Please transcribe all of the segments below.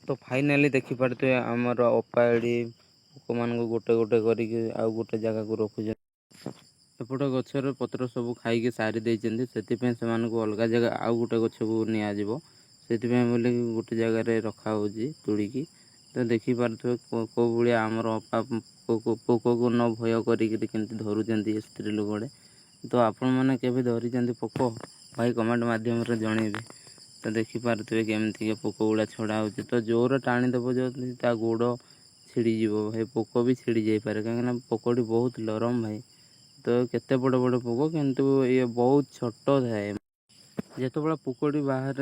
तो फाइनाली देखी पारे आमर अपा एडी पोक मान गोटे गोटे करके आउ गोटे जगह को रखुच एपट गचर पत्र सब खाई सारी देते से अलग जगह आउ गोटे गछ को निजी से गोटे जगार रखा हो तोड़िकी तो देखिपे कौ भाया आमर अपा पोक को न भय कर धरुं स्त्री लोक तो आपण मैंने केवे धरी पोक भाई कमेंट मध्यम जनइबे तो देखिपे केमती पोक गुड़ा छड़ा हो तो जोर टाणीदेव जो गोड़ छिड़ीज भाई पोक भी छिड़ी जापे कहीं पोकटी बहुत नरम भाई तो केते बड़ बड़ पोक किंतु ये बहुत छोट थाए जिते बड़ा पोकटी बाहर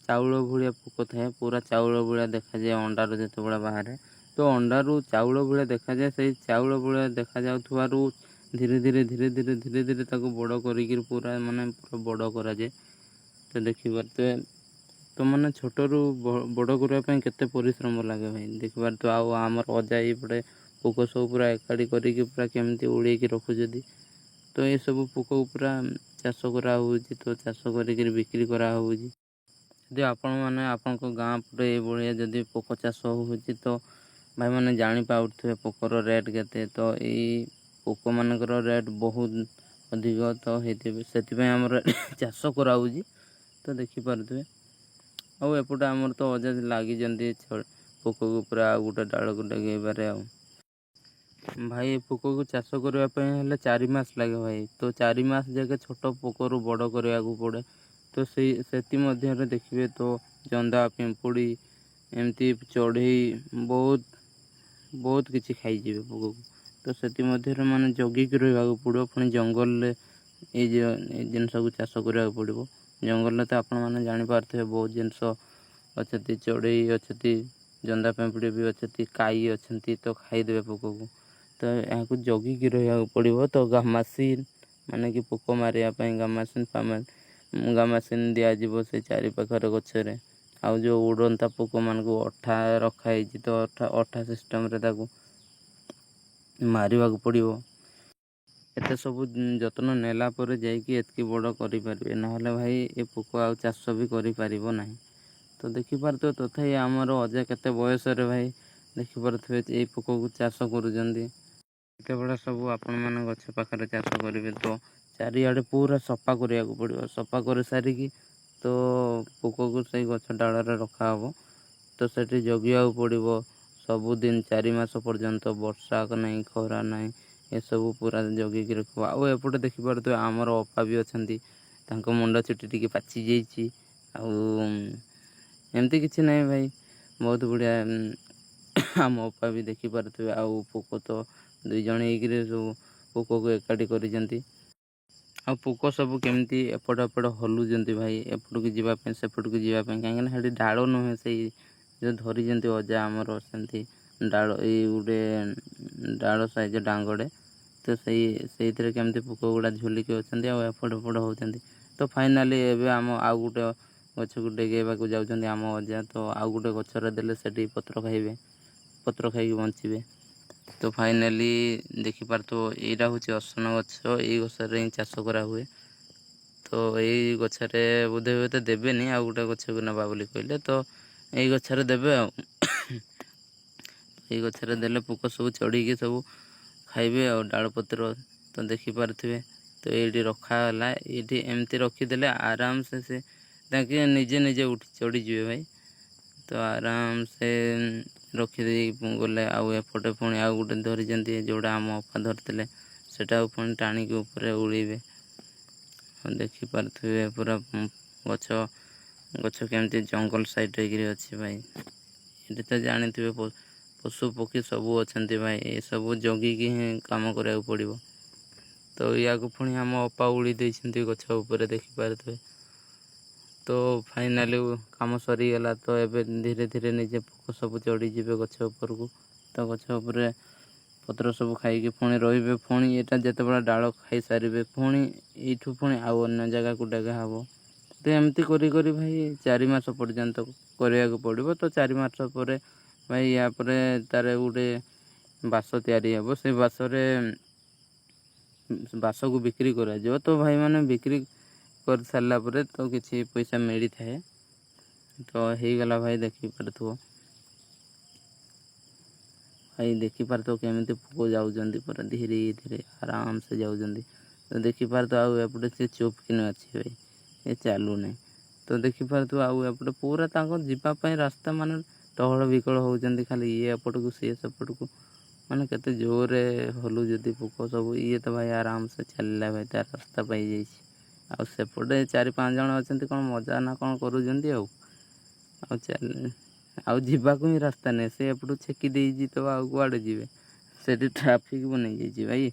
चाउल भाया पोक थाए पूरा चाउल भाया देखा जाए अंडार जिते बड़ा बाहर तो अंडारू चाउल भाया देखा जाए से चाउल भाया देखा जाऊ धीरे धीरे धीरे धीरे धीरे धीरे बड़ कर पूरा माने पूरा बड़ कराए तो देखिए तो मैंने छोटू बड़ करने केते परिश्रम लगे भाई देखिपार तो आमर अजा ये पोक सब पूरा एकाठी करके पूरा केमती उड़े रखुच्च तो ये सब पोक पूरा चाष करा तो चाष कर बिक्री करा जदि आपण मैंने आपण गाँ पटे ये जदि पोक चाष हो तो भाई मैंने जापारे पोकर रेट केते तो ये पोक मानकर रेट बहुत अधिक तो से आमर चाष करा तो देखिपे आउ एपटे आमर तो अजा लगी पोक को पूरा गोटे डाल को डगेबारे भाई पोक को चाष करने 4 मास लगे भाई तो 4 मास जाके छोट पोकर बड़ करने को पड़े तो से देखिए तो जंदा पिंपुड़ी एमती चढ़ई बहुत बहुत किसी खाईजे पोक को तो से माने जगिक रहा पड़ो पुणी जंगल ये जिनस को चाष करा पड़ो जंगल तो आपण मैंने जापारे बहुत जिनस अच्छा चढ़ई अच्छा जंदा पिंपुड़ी भी अच्छा काई अच्छा तो खाईदे पोक को तो यहाँ जगिकी रहा पड़ो तो गामासीन माने कि पोक मारे गामासीन गामासीन दिज्व से चारि पाखर गचरे आउ जो उड़ंता पोक मान को अठा रखाई तो अठा सिस्टम मार पड़ो एत सब जत्न नेला जाकि बड़ करें ना भाई ये पोक आ चाष भी करना तो देखिपार तो तथा आमर अजा केते बयस भाई देखिपे ये पोक को चाष करते बड़ा सब आपण मैंने गछ पाखे चाष करेंगे तो चारिआडे पूरा सफा करने को पड़ो सफा कर सारिकी तो पोक को सही गछ डाल रखा हो तो सेठी जगिया पड़ो सबुदिन 4 मास पर्यंत वर्षा नहीं खरा नहीं ये सब पूरा जगिक रख आउपटे देखिपार तो आमर अपा भी अच्छा मुंड चुटी टी पाची जाइए एमती किसी ना भाई बहुत बढ़िया आम अपा भी देखिपे आउ पोक तो 2 जन सब पोक को एकाठी कर पोक सब केमती एपट एपट हलुंट भाई एपट को जीवाई सेपट को जीवाई कहीं डाल नुहे से जो धरी अजा आमर से डाल ये गोटे डाल साइज डांगड़े तो से केमती पोक गुड़ा झुलिक अच्छा एपट एपट होती तो फाइनाली एवं आम आउ गोटे गछ को डेगेबा को जाऊँ आम अजा तो आउ गोटे गचर देले से पत्र खाइबे पत्र खाई बंचे तो फाइनाली देखिपार तो यहाँ हूँ असन गछ ये गचर ही चाष करा हुए तो यही गचरे बोधे हुए तो देवेनि आउ गोटे गछ को नवा बोली कहले तो यही गचरे देवे ये गचरे देले पोक सब चढ़ी सब खाइबे आ डाल पत्र तो देखिपे तो ये रखाला ये एमती रखीदे आराम से निजे निजे उठ चढ़ीजे भाई तो आराम से रखीदे गले आउपटे पुणी आउ गोटे धरी जोड़ा आम अपा धरते सेटा पुणी टाणिक ऊपर उड़े देखिपे पूरा गछ गछ केमती जंगल साइड अच्छी भाई ये तो जानी थे पशु पक्षी सब अच्छा भाई ये सब जगिक ही कम करा पड़ो तो या पुणी आम अपा उड़ी देती गछ उपर देखिपे तो फाइनाली काम सरीगला तो एवं धीरे धीरे निजे पोक सब चढ़ीजे गछ उपर को तो गछ उपर पत्र सब खाई पुणी रे पुणी यहाँ जिते बड़ा डाल खाई सारे पुणी यू पुणी आउ अन्य जगह को डेगा हम तो एमती करी भाई 4 मास पर्यंत करने पड़ो तो 4 मास पर भाई या तार गोटे बास या से बास को बिक्री कर तो भाई मैंने बिक्री कर सारापर तो किसी पैसा मिली थाए तो हो गला भाई देखी पार्थो भाई देखिपार केମିତି ପୋକ ଯାଉଛନ୍ତି ପୁରା ଧୀରେ ଧୀରେ ଆରାମସେ ଯାଉଛନ୍ତି। ତ ଦେଖିପାରୁଥିବ ଆଉ ଏପଟେ ସେ ଚୁପ୍ କିନି ଅଛି ଭାଇ, ଏ ଚାଲୁନାହିଁ। ତ ଦେଖିପାରୁଥିବ ଆଉ ଏପଟେ ପୁରା ତାଙ୍କ ଯିବା ପାଇଁ ରାସ୍ତା ମାନେ ଟହଳ ବିକଳ ହେଉଛନ୍ତି, ଖାଲି ଇଏ ଏପଟକୁ ସିଏ ସେପଟକୁ, ମାନେ କେତେ ଜୋରରେ ହଲୁଛନ୍ତି ପୋକ ସବୁ। ଇଏ ତ ଭାଇ ଆରାମସେ ଚାଲିଲା ଭାଇ, ତାର ରାସ୍ତା ପାଇଯାଇଛି। ଆଉ ସେପଟେ 4-5 ଜଣ ଅଛନ୍ତି, କ'ଣ ମଜା ନା କ'ଣ କରୁଛନ୍ତି ଆଉ ଆଉ ଯିବାକୁ ହିଁ ରାସ୍ତା ନାହିଁ। ସେ ଏପଟୁ ଛେକି ଦେଇଛି ତ ଆଉ କୁଆଡ଼େ ଯିବେ, ସେଠି ଟ୍ରାଫିକ୍ ବନେଇଯାଇଛି ଭାଇ।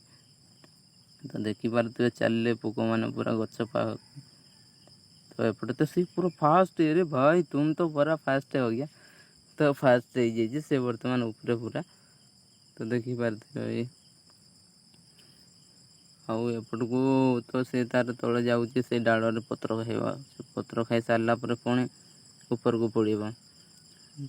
ତ ଦେଖିପାରୁଥିବେ ଚାଲିଲେ ପୋକମାନେ ପୁରା ଗଛ ପାଖକୁ। ତ ଏପଟେ ତ ସେ ପୁରା ଫାଷ୍ଟ, ରେ ଭାଇ ତୁମ ତ ପୁରା ଫାଷ୍ଟ हो गया। ତ ଫାଷ୍ଟ ହେଇଯାଇଛି ସେ ବର୍ତ୍ତମାନ ଉପରେ ପୁରା। ତ ଦେଖିପାରୁଥିବେ ଭାଇ, ଆଉ ଏପଟକୁ ତ ସେ ତାର ତଳେ ଯାଉଛି, ସେ ଡାଳରେ ପତ୍ର ଖାଇବା। ସେ ପତ୍ର ଖାଇ ସାରିଲା ପରେ ପୁଣି ଉପରକୁ ପଡ଼ିବ।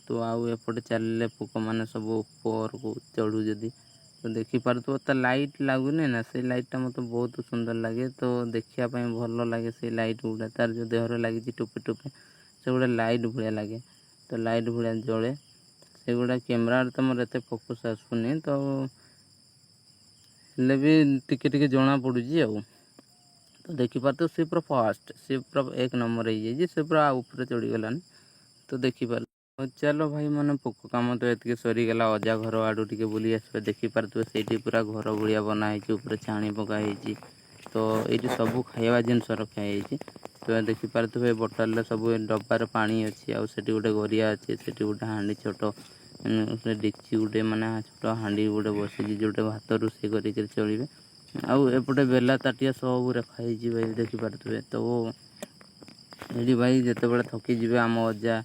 ତ ଆଉ ଏପଟେ ଚାଲିଲେ ପୋକମାନେ ସବୁ ଉପରକୁ ଚଢ଼ୁଛନ୍ତି। ତ ଦେଖିପାରୁଥିବ ତା ଲାଇଟ୍ ଲାଗୁନି ନା, ସେଇ ଲାଇଟ୍ଟା ମୋତେ ବହୁତ ସୁନ୍ଦର ଲାଗେ। ତ ଦେଖିବା ପାଇଁ ଭଲ ଲାଗେ ସେଇ ଲାଇଟ୍ ଗୁଡ଼ା, ତାର ଯେଉଁ ଦେହରେ ଲାଗିଛି ଟୋପେ ଟୋପେ, ସେଗୁଡ଼ା ଲାଇଟ୍ ଭଳିଆ ଲାଗେ। ତ ଲାଇଟ୍ ଭଳିଆ ଜଳେ ସେଗୁଡ଼ା। କ୍ୟାମେରାରେ ତ ମୋର ଏତେ ଫୋକସ୍ ଆସୁନି, ତ ହେଲେ ବି ଟିକେ ଟିକେ ଜଣା ପଡ଼ୁଛି ଆଉ। ତ ଦେଖିପାରୁଥିବ ସେ ପୁରା ଫାଷ୍ଟ, ସେ ପୁରା 1 ନମ୍ବର ହେଇଯାଇଛି, ସେ ପୁରା ଉପରେ ଚଢ଼ିଗଲାନି। ତ ଦେଖିପାରୁ, ଚାଲ ଭାଇ ମାନେ ପୋକ କାମ ତ ଏତିକି ସରିଗଲା। ଅଜା ଘର ଆଡ଼ୁ ଟିକେ ବୁଲି ଆସିବେ। ଦେଖିପାରୁଥିବେ ସେଇଠି ପୁରା ଘର ଭଳିଆ ବନା ହେଇଛି, ଉପରେ ଛାଣି ପକା ହେଇଛି। ତ ଏଇଠି ସବୁ ଖାଇବା ଜିନିଷ ରଖାଯାଇଛି। ତ ଦେଖିପାରୁଥିବେ ବୋଟଲରେ ସବୁ ଡବାରେ ପାଣି ଅଛି, ଆଉ ସେଠି ଗୋଟେ ଗରିଆ ଅଛି, ସେଠି ଗୋଟେ ହାଣ୍ଡି ଛୋଟ ଡେକ୍ଚି ଗୋଟେ, ମାନେ ଛୋଟ ହାଣ୍ଡି ଗୋଟେ ବସିଛି, ଯେଉଁଟା ଭାତ ରୋଷେଇ କରିକି ଚଳିବେ। ଆଉ ଏପଟେ ବେଲା ତାଟିଆ ସବୁ ରଖାହେଇଛି ଭାଇ, ଦେଖିପାରୁଥିବେ। ତ ଏଇଠି ଭାଇ ଯେତେବେଳେ ଥକିଯିବେ ଆମ ଅଜା,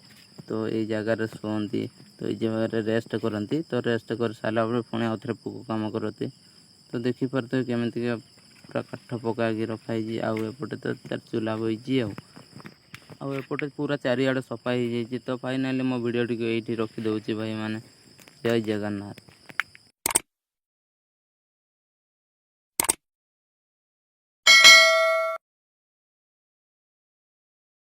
ତ ଏଇ ଜାଗାରେ ଶୁଅନ୍ତି। ତ ଏଇ ଜାଗାରେ ରେଷ୍ଟ କରନ୍ତି। ତ ରେଷ୍ଟ କରିସାରିଲା ପରେ ପୁଣି ଆଉଥରେ ପୋକ କାମ କରନ୍ତି। ତ ଦେଖିପାରୁଥିବେ କେମିତିକା ପୁରା କାଠ ପକାଇକି ରଖାହେଇଛି। ଆଉ ଏପଟେ ତ ତାର ଚୁଲା ବଇଛି ଆଉ ଏପଟେ ପୁରା ଚାରିଆଡ଼େ ସଫା ହେଇଯାଇଛି। ତ ଫାଇନାଲି ମୋ ଭିଡ଼ିଓଟିକୁ ଏଇଠି ରଖିଦେଉଛି ଭାଇମାନେ। ଜୟ ଜଗନ୍ନାଥ।